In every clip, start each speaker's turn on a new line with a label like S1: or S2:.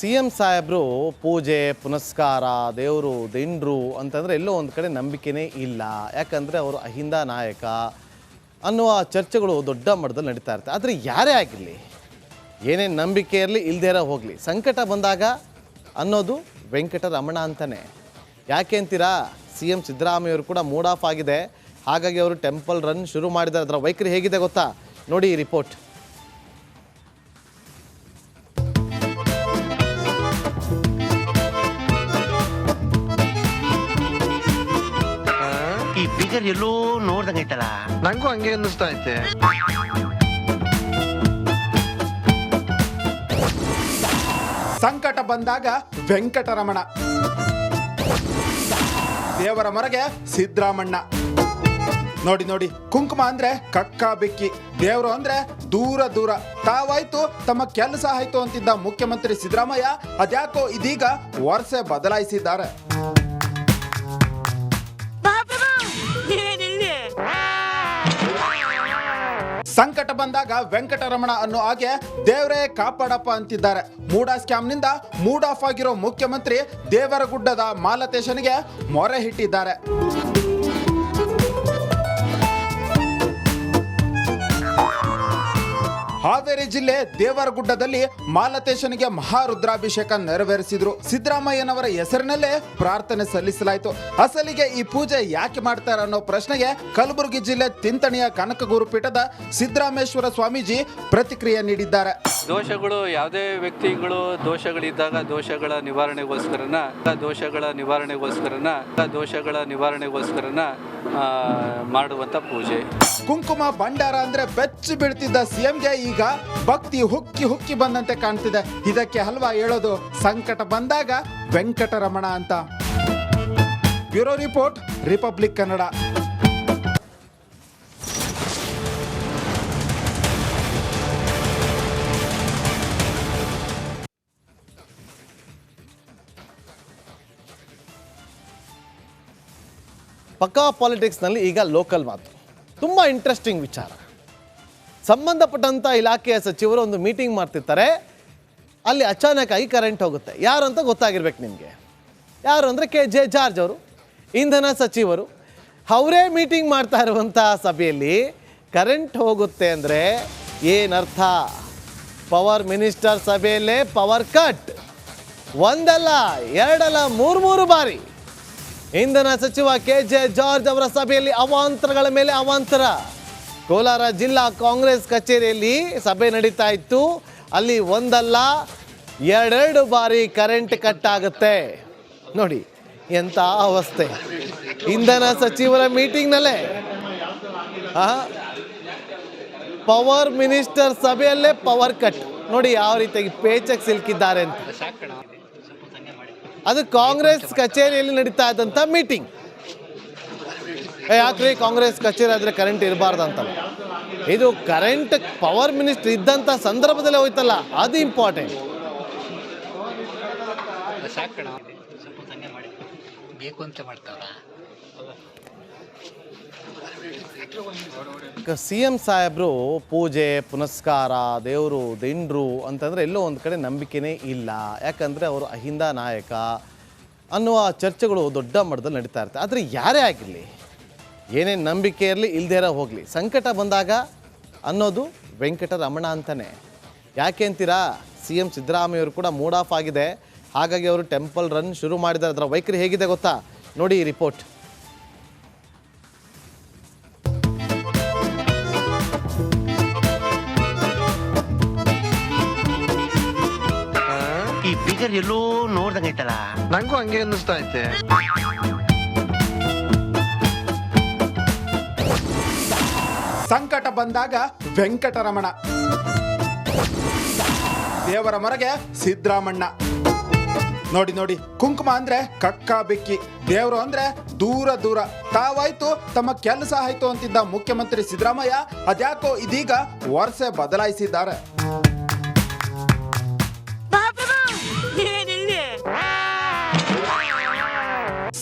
S1: CM ಸಾಹೇಬರು ಪೂಜೆ ಪುನಸ್ಕಾರ ದೇವರು ದಿಂಡ್ರು ಅಂತಂದರೆ ಎಲ್ಲೋ ಒಂದು ಕಡೆ ನಂಬಿಕೆನೇ ಇಲ್ಲ. ಯಾಕಂದರೆ ಅವರು ಅಹಿಂದ ನಾಯಕ ಅನ್ನುವ ಚರ್ಚೆಗಳು ದೊಡ್ಡ ಮಟ್ಟದಲ್ಲಿ ನಡೀತಾ ಇರ್ತವೆ. ಆದರೆ ಯಾರೇ ಆಗಿರಲಿ, ಏನೇನು ನಂಬಿಕೆ ಇರಲಿ ಇಲ್ಲದೇ ಇರೋ ಹೋಗಲಿ, ಸಂಕಟ ಬಂದಾಗ ಅನ್ನೋದು ವೆಂಕಟರಮಣ ಅಂತಾನೆ. ಯಾಕೆ ಅಂತೀರಾ? ಸಿ.ಎಂ ಸಿದ್ದರಾಮಯ್ಯವರು ಕೂಡ ಮೂಡ್ ಆಫ್ ಆಗಿದೆ, ಹಾಗಾಗಿ ಅವರು ಟೆಂಪಲ್ ರನ್ ಶುರು ಮಾಡಿದ್ದಾರೆ. ಅದರ ವೈಖರಿ ಹೇಗಿದೆ ಗೊತ್ತಾ? ನೋಡಿ ಈ ರಿಪೋರ್ಟ್.
S2: ಈ ಫಿಗರ್ ಎಲ್ಲೋ ನೋಡ್ದಂಗೈತಲ್ಲ,
S3: ನಂಗೂ ಹಂಗೆ ಅನ್ನಿಸ್ತಾ ಐತೆ.
S4: ಸಂಕಟ ಬಂದಾಗ ವೆಂಕಟರಮಣ, ದೇವರ ಮೊರೆಗೆ ಸಿದ್ದರಾಮಣ್ಣ. ನೋಡಿ ನೋಡಿ, ಕುಂಕುಮ ಅಂದ್ರೆ ಕಕ್ಕ ಬೆಕ್ಕಿ, ದೇವರು ಅಂದ್ರೆ ದೂರ ದೂರ. ತಾವಾಯ್ತು ತಮ್ಮ ಕೆಲಸ ಆಯ್ತು ಅಂತಿದ್ದ ಮುಖ್ಯಮಂತ್ರಿ ಸಿದ್ದರಾಮಯ್ಯ ಅದ್ಯಾಕೋ ಇದೀಗ ವರ್ಷ ಬದಲಾಯಿಸಿದ್ದಾರೆ. ಸಂಕಟ ಬಂದಾಗ ವೆಂಕಟರಮಣ ಅನ್ನೋ ಹಾಗೆ ದೇವರೇ ಕಾಪಾಡಪ್ಪ ಅಂತಿದ್ದಾರೆ. ಮೂಡಾ ಸ್ಕ್ಯಾಮ್ನಿಂದ ಮೂಡ್ ಆಫ್ ಆಗಿರೋ ಮುಖ್ಯಮಂತ್ರಿ ದೇವರಗುಡ್ಡದ ಮಾಲತೇಶನಿಗೆ ಮೊರೆ ಇಟ್ಟಿದ್ದಾರೆ. ಹಾವೇರಿ ಜಿಲ್ಲೆ ದೇವರಗುಡ್ಡದಲ್ಲಿ ಮಾಲತೇಶನಿಗೆ ಮಹಾರುದ್ರಾಭಿಷೇಕ ನೆರವೇರಿಸಿದ್ರು. ಸಿದ್ದರಾಮಯ್ಯನವರ ಹೆಸರಿನಲ್ಲೇ ಪ್ರಾರ್ಥನೆ ಸಲ್ಲಿಸಲಾಯಿತು. ಅಸಲಿಗೆ ಈ ಪೂಜೆ ಯಾಕೆ ಮಾಡ್ತಾರೆ ಅನ್ನೋ ಪ್ರಶ್ನೆಗೆ ಕಲಬುರಗಿ ಜಿಲ್ಲೆ ತಿಂತಣಿಯ ಕನಕ ಗುರುಪೀಠದ ಸಿದ್ದರಾಮೇಶ್ವರ ಸ್ವಾಮೀಜಿ ಪ್ರತಿಕ್ರಿಯೆ ನೀಡಿದ್ದಾರೆ.
S5: ದೋಷಗಳು, ಯಾವುದೇ ವ್ಯಕ್ತಿಗಳು ದೋಷಗಳಿದ್ದಾಗ ದೋಷಗಳ ನಿವಾರಣೆಗೋಸ್ಕರನ ಮಾಡುವಂತ ಪೂಜೆ.
S4: ಕುಂಕುಮ ಭಂಡಾರ ಅಂದ್ರೆ ಬೆಚ್ಚಿ ಬೀಳ್ತಿದ್ದ ಸಿಎಂಗೆ ಈಗ ಭಕ್ತಿ ಹುಕ್ಕಿ ಹುಕ್ಕಿ ಬಂದಂತೆ ಕಾಣ್ತಿದೆ. ಇದಕ್ಕೆ ಹಲ್ವಾ ಹೇಳೋದು ಸಂಕಟ ಬಂದಾಗ ವೆಂಕಟರಮಣ ಅಂತ. Bureau report, republic Kannada.
S1: ಪಕ್ಕಾ ಪಾಲಿಟಿಕ್ಸ್ನಲ್ಲಿ ಈಗ ಲೋಕಲ್ ಮಾತು, ತುಂಬ ಇಂಟ್ರೆಸ್ಟಿಂಗ್ ವಿಚಾರ. ಸಂಬಂಧಪಟ್ಟಂಥ ಇಲಾಖೆಯ ಸಚಿವರು ಒಂದು ಮೀಟಿಂಗ್ ಮಾಡ್ತಿರ್ತಾರೆ, ಅಲ್ಲಿ ಅಚಾನಕ್ ಆಗಿ ಕರೆಂಟ್ ಹೋಗುತ್ತೆ. ಯಾರು ಅಂತ ಗೊತ್ತಾಗಿರ್ಬೇಕು ನಿಮಗೆ. ಯಾರು ಅಂದರೆ KJ ಜಾರ್ಜ್ ಅವರು, ಇಂಧನ ಸಚಿವರು. ಅವರೇ ಮೀಟಿಂಗ್ ಮಾಡ್ತಾ ಇರುವಂಥ ಸಭೆಯಲ್ಲಿ ಕರೆಂಟ್ ಹೋಗುತ್ತೆ ಅಂದರೆ ಏನರ್ಥ? ಪವರ್ ಮಿನಿಸ್ಟರ್ ಸಭೆಯಲ್ಲೇ ಪವರ್ ಕಟ್. ಒಂದಲ್ಲ ಎರಡಲ್ಲ ಮೂರು ಬಾರಿ ಇಂಧನ ಸಚಿವ KJ ಜಾರ್ಜ್ ಅವರ ಸಭೆಯಲ್ಲಿ ಅವಾಂತರಗಳ ಮೇಲೆ ಅವಾಂತರ. ಕೋಲಾರ ಜಿಲ್ಲಾ ಕಾಂಗ್ರೆಸ್ ಕಚೇರಿಯಲ್ಲಿ ಸಭೆ ನಡೀತಾ ಇತ್ತು. ಅಲ್ಲಿ ಒಂದಲ್ಲ ಎರಡೆರಡು ಬಾರಿ ಕರೆಂಟ್ ಕಟ್ ಆಗುತ್ತೆ. ನೋಡಿ ಎಂಥ ಅವಸ್ಥೆ. ಇಂಧನ ಸಚಿವರ ಮೀಟಿಂಗ್ನಲ್ಲೇ ಪವರ್ ಮಿನಿಸ್ಟರ್ ಸಭೆಯಲ್ಲೇ ಪವರ್ ಕಟ್. ನೋಡಿ ಯಾವ ರೀತಿಯಾಗಿ ಪೇಚಕ್ ಸಿಲುಕಿದ್ದಾರೆ ಅಂತ. ಅದು ಕಾಂಗ್ರೆಸ್ ಕಚೇರಿಯಲ್ಲಿ ನಡೀತಾ ಇದ್ದಂಥ ಮೀಟಿಂಗ್. ಯಾಕ್ರಿ ಕಾಂಗ್ರೆಸ್ ಕಚೇರಿ ಆದರೆ ಕರೆಂಟ್ ಇರಬಾರ್ದಂತಲ್ಲ. ಇದು ಕರೆಂಟ್ ಪವರ್ ಮಿನಿಸ್ಟರ್ ಇದ್ದಂಥ ಸಂದರ್ಭದಲ್ಲೇ ಹೋಯ್ತಲ್ಲ, ಅದು ಇಂಪಾರ್ಟೆಂಟ್. ಸಿ.ಎಂ ಸಾಹೇಬರು ಪೂಜೆ ಪುನಸ್ಕಾರ ದೇವರು ದಿಂಡ್ರು ಅಂತಂದರೆ ಎಲ್ಲೋ ಒಂದು ಕಡೆ ನಂಬಿಕೆನೇ ಇಲ್ಲ. ಯಾಕಂದರೆ ಅವರು ಅಹಿಂದ ನಾಯಕ ಅನ್ನುವ ಚರ್ಚೆಗಳು ದೊಡ್ಡ ಮಟ್ಟದಲ್ಲಿ ನಡೀತಾ ಇರ್ತವೆ. ಆದರೆ ಯಾರೇ ಆಗಿರಲಿ, ಏನೇನು ನಂಬಿಕೆ ಇರಲಿ ಇಲ್ಲದೇ ಇರೋ ಹೋಗಲಿ, ಸಂಕಟ ಬಂದಾಗ ಅನ್ನೋದು ವೆಂಕಟರಮಣ ಅಂತಾನೆ. ಯಾಕೆ ಅಂತೀರಾ? ಸಿ.ಎಂ ಸಿದ್ದರಾಮಯ್ಯವರು ಕೂಡ ಮೂಡ್ ಆಫ್ ಆಗಿದೆ, ಹಾಗಾಗಿ ಅವರು ಟೆಂಪಲ್ ರನ್ ಶುರು ಮಾಡಿದ್ದಾರೆ. ಅದರ ವೈಖರಿ ಹೇಗಿದೆ ಗೊತ್ತಾ? ನೋಡಿ ಈ ರಿಪೋರ್ಟ್.
S2: ಈ ಫಿಗರ್ ಎಲ್ಲೋ ನೋಡ್ದಂಗೈತಲ್ಲ,
S3: ನಂಗೂ ಹಂಗೆ ಅನ್ನಿಸ್ತಾ ಐತೆ.
S4: ಸಂಕಟ ಬಂದಾಗ ವೆಂಕಟರಮಣ, ದೇವರ ಮೊರೆಗೆ ಸಿದ್ದರಾಮಣ್ಣ. ನೋಡಿ ನೋಡಿ, ಕುಂಕುಮ ಅಂದ್ರೆ ಕಕ್ಕ ಬೆಕ್ಕಿ, ದೇವರು ಅಂದ್ರೆ ದೂರ ದೂರ. ತಾವಾಯ್ತು ತಮ್ಮ ಕೆಲಸ ಆಯ್ತು ಅಂತಿದ್ದ ಮುಖ್ಯಮಂತ್ರಿ ಸಿದ್ದರಾಮಯ್ಯ ಅದ್ಯಾಕೋ ಇದೀಗ ವರ್ಷ ಬದಲಾಯಿಸಿದ್ದಾರೆ.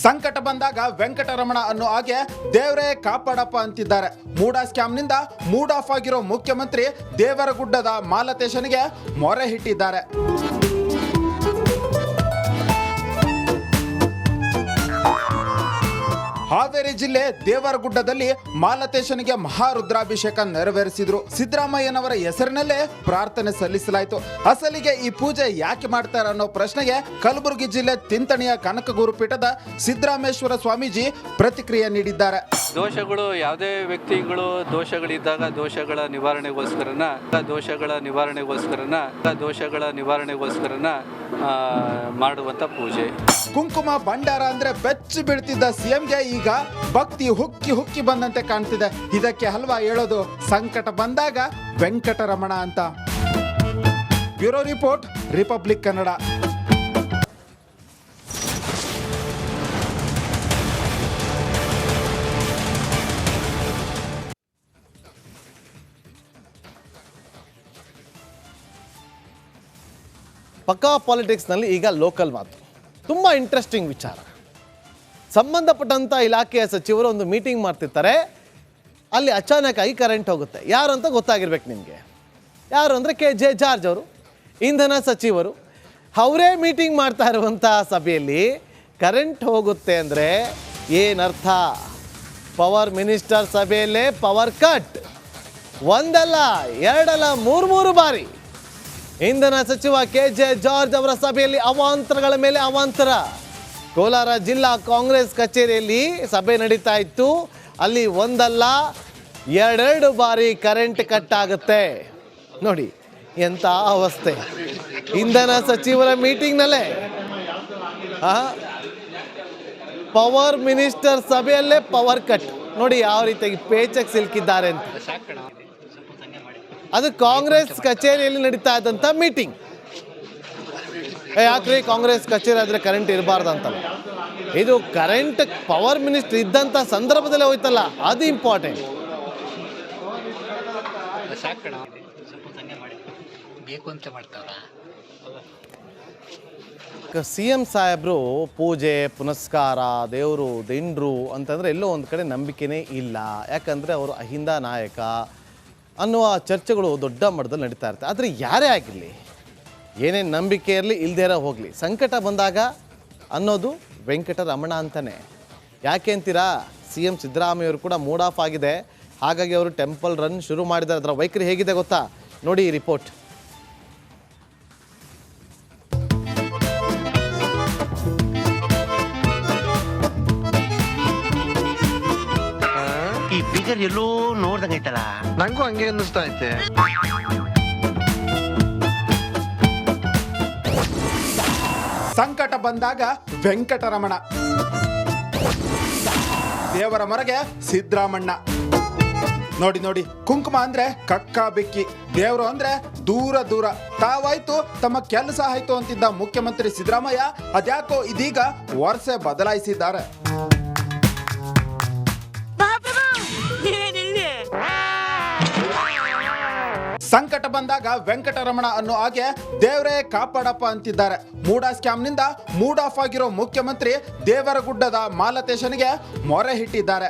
S4: ಸಂಕಟ ಬಂದಾಗ ವೆಂಕಟರಮಣ ಅನ್ನೋ ಹಾಗೆ ದೇವರೇ ಕಾಪಾಡಪ್ಪ ಅಂತಿದ್ದಾರೆ. ಮೂಡಾ ಸ್ಕ್ಯಾಮ್ನಿಂದ ಮೂಡ್ ಆಫ್ ಆಗಿರೋ ಮುಖ್ಯಮಂತ್ರಿ ದೇವರಗುಡ್ಡದ ಮಾಲತೇಶನಿಗೆ ಮೊರೆ ಇಟ್ಟಿದ್ದಾರೆ. ಹಾವೇರಿ ಜಿಲ್ಲೆ ದೇವರಗುಡ್ಡದಲ್ಲಿ ಮಾಲತೇಶನಿಗೆ ಮಹಾರುದ್ರಾಭಿಷೇಕ ನೆರವೇರಿಸಿದ್ರು. ಸಿದ್ದರಾಮಯ್ಯನವರ ಹೆಸರಿನಲ್ಲೇ ಪ್ರಾರ್ಥನೆ ಸಲ್ಲಿಸಲಾಯಿತು. ಅಸಲಿಗೆ ಈ ಪೂಜೆ ಯಾಕೆ ಮಾಡ್ತಾರೆ ಅನ್ನೋ ಪ್ರಶ್ನೆಗೆ ಕಲಬುರಗಿ ಜಿಲ್ಲೆ ತಿಂತಣಿಯ ಕನಕ ಗುರುಪೀಠದ ಸಿದ್ದರಾಮೇಶ್ವರ ಸ್ವಾಮೀಜಿ ಪ್ರತಿಕ್ರಿಯೆ ನೀಡಿದ್ದಾರೆ.
S5: ದೋಷಗಳು ಯಾವುದೇ ವ್ಯಕ್ತಿಗಳು ದೋಷಗಳಿದ್ದಾಗ ದೋಷಗಳ ನಿವಾರಣೆಗೋಸ್ಕರನ ಮಾಡುವಂತ ಪೂಜೆ.
S4: ಕುಂಕುಮ ಭಂಡಾರ ಅಂದ್ರೆ ಬೆಚ್ಚಿ ಬೀಳ್ತಿದ್ದ ಸಿಎಂಗೆ ಈಗ ಭಕ್ತಿ ಹುಕ್ಕಿ ಹುಕ್ಕಿ ಬಂದಂತೆ ಕಾಣ್ತಿದೆ. ಇದಕ್ಕೆ ಹಲ್ವಾ ಹೇಳೋದು ಸಂಕಟ ಬಂದಾಗ ವೆಂಕಟರಮಣ ಅಂತ. Bureau report, republic Kannada.
S1: ಪಕ್ಕಾ ಪಾಲಿಟಿಕ್ಸ್ನಲ್ಲಿ ಈಗ ಲೋಕಲ್ ಮಾತು. ತುಂಬ ಇಂಟ್ರೆಸ್ಟಿಂಗ್ ವಿಚಾರ. ಸಂಬಂಧಪಟ್ಟಂಥ ಇಲಾಖೆಯ ಸಚಿವರು ಒಂದು ಮೀಟಿಂಗ್ ಮಾಡ್ತಿರ್ತಾರೆ. ಅಲ್ಲಿ ಅಚಾನಕ್ ಆಗಿ ಕರೆಂಟ್ ಹೋಗುತ್ತೆ. ಯಾರು ಅಂತ ಗೊತ್ತಾಗಿರ್ಬೇಕು ನಿಮಗೆ. ಯಾರು ಅಂದರೆ KJ ಜಾರ್ಜ್ ಅವರು, ಇಂಧನ ಸಚಿವರು. ಅವರೇ ಮೀಟಿಂಗ್ ಮಾಡ್ತಾ ಇರುವಂಥ ಸಭೆಯಲ್ಲಿ ಕರೆಂಟ್ ಹೋಗುತ್ತೆ ಅಂದರೆ ಏನರ್ಥ? ಪವರ್ ಮಿನಿಸ್ಟರ್ ಸಭೆಯಲ್ಲೇ ಪವರ್ ಕಟ್. ಒಂದಲ್ಲ ಎರಡಲ್ಲ ಮೂರು ಬಾರಿ ಇಂಧನ ಸಚಿವ KJ ಜಾರ್ಜ್ ಅವರ ಸಭೆಯಲ್ಲಿ ಅವಾಂತರಗಳ ಮೇಲೆ ಅವಾಂತರ. ಕೋಲಾರ ಜಿಲ್ಲಾ ಕಾಂಗ್ರೆಸ್ ಕಚೇರಿಯಲ್ಲಿ ಸಭೆ ನಡೀತಾ ಇತ್ತು. ಅಲ್ಲಿ ಒಂದಲ್ಲ ಎರಡೆರಡು ಬಾರಿ ಕರೆಂಟ್ ಕಟ್ ಆಗುತ್ತೆ. ನೋಡಿ ಎಂಥ ಅವಸ್ಥೆ. ಇಂಧನ ಸಚಿವರ ಮೀಟಿಂಗ್ನಲ್ಲೇ ಪವರ್ ಮಿನಿಸ್ಟರ್ ಸಭೆಯಲ್ಲೇ ಪವರ್ ಕಟ್. ನೋಡಿ ಯಾವ ರೀತಿಯಾಗಿ ಪೇಚಕ್ ಸಿಲುಕಿದ್ದಾರೆ ಅಂತ. ಅದು ಕಾಂಗ್ರೆಸ್ ಕಚೇರಿಯಲ್ಲಿ ನಡೀತಾ ಇದ್ದಂಥ ಮೀಟಿಂಗ್. ಯಾಕ್ರಿ ಕಾಂಗ್ರೆಸ್ ಕಚೇರಿ ಆದರೆ ಕರೆಂಟ್ ಇರಬಾರ್ದು ಅಂತಲ್ಲ. ಇದು ಕರೆಂಟ್ ಪವರ್ ಮಿನಿಸ್ಟರ್ ಇದ್ದಂಥ ಸಂದರ್ಭದಲ್ಲೇ ಹೋಯ್ತಲ್ಲ, ಅದು ಇಂಪಾರ್ಟೆಂಟ್. CM ಸಾಹೇಬರು ಪೂಜೆ ಪುನಸ್ಕಾರ, ದೇವರು ದಿಂಡ್ರು ಅಂತಂದರೆ ಎಲ್ಲೋ ಒಂದು ಕಡೆ ನಂಬಿಕೆನೇ ಇಲ್ಲ. ಯಾಕಂದರೆ ಅವರು ಅಹಿಂದ ನಾಯಕ ಅನ್ನುವ ಚರ್ಚೆಗಳು ದೊಡ್ಡ ಮಟ್ಟದಲ್ಲಿ ನಡೀತಾ ಇರ್ತವೆ. ಆದರೆ ಯಾರೇ ಆಗಿರಲಿ, ಏನೇನು ನಂಬಿಕೆ ಇರಲಿ ಇಲ್ಲದೇ ಇರೋ ಹೋಗಲಿ, ಸಂಕಟ ಬಂದಾಗ ಅನ್ನೋದು ವೆಂಕಟರಮಣ ಅಂತಲೇ. ಯಾಕೆ ಅಂತೀರಾ? CM ಸಿದ್ದರಾಮಯ್ಯವರು ಕೂಡ ಮೂಡ್ ಆಫ್ ಆಗಿದೆ. ಹಾಗಾಗಿ ಅವರು ಟೆಂಪಲ್ ರನ್ ಶುರು ಮಾಡಿದ್ದಾರೆ. ಅದರ ವೈಖರಿ ಹೇಗಿದೆ ಗೊತ್ತಾ? ನೋಡಿ ಈ ರಿಪೋರ್ಟ್.
S2: ಈ ಫಿಗರ್ ಎಲ್ಲೋ ನೋಡ್ದಂಗೈತಲ್ಲ.
S3: ನಂಗೂ ಹಂಗೆ ಅನ್ನಿಸ್ತಾ ಐತೆ.
S4: ಸಂಕಟ ಬಂದಾಗ ವೆಂಕಟರಮಣ, ದೇವರ ಮೊರೆಗೆ ಸಿದ್ದರಾಮಣ್ಣ. ನೋಡಿ ಕುಂಕುಮ ಅಂದ್ರೆ ಕಕ್ಕ ಬೆಕ್ಕಿ, ದೇವರು ಅಂದ್ರೆ ದೂರ. ತಾವಾಯ್ತು ತಮ್ಮ ಕೆಲಸ ಆಯ್ತು ಅಂತಿದ್ದ ಮುಖ್ಯಮಂತ್ರಿ ಸಿದ್ದರಾಮಯ್ಯ ಅದ್ಯಾಕೋ ಇದೀಗ ವರ್ಷ ಬದಲಾಯಿಸಿದ್ದಾರೆ. ಸಂಕಟ ಬಂದಾಗ ವೆಂಕಟರಮಣ ಅನ್ನೋ ಹಾಗೆ ದೇವರೇ ಕಾಪಾಡಪ್ಪ ಅಂತಿದ್ದಾರೆ. ಮೂಡಾ ಸ್ಕ್ಯಾಮ್ನಿಂದ ಮೂಡ್ ಆಫ್ ಆಗಿರೋ ಮುಖ್ಯಮಂತ್ರಿ ದೇವರಗುಡ್ಡದ ಮಾಲತೇಶನಿಗೆ ಮೊರೆ ಹಿಟ್ಟಿದ್ದಾರೆ.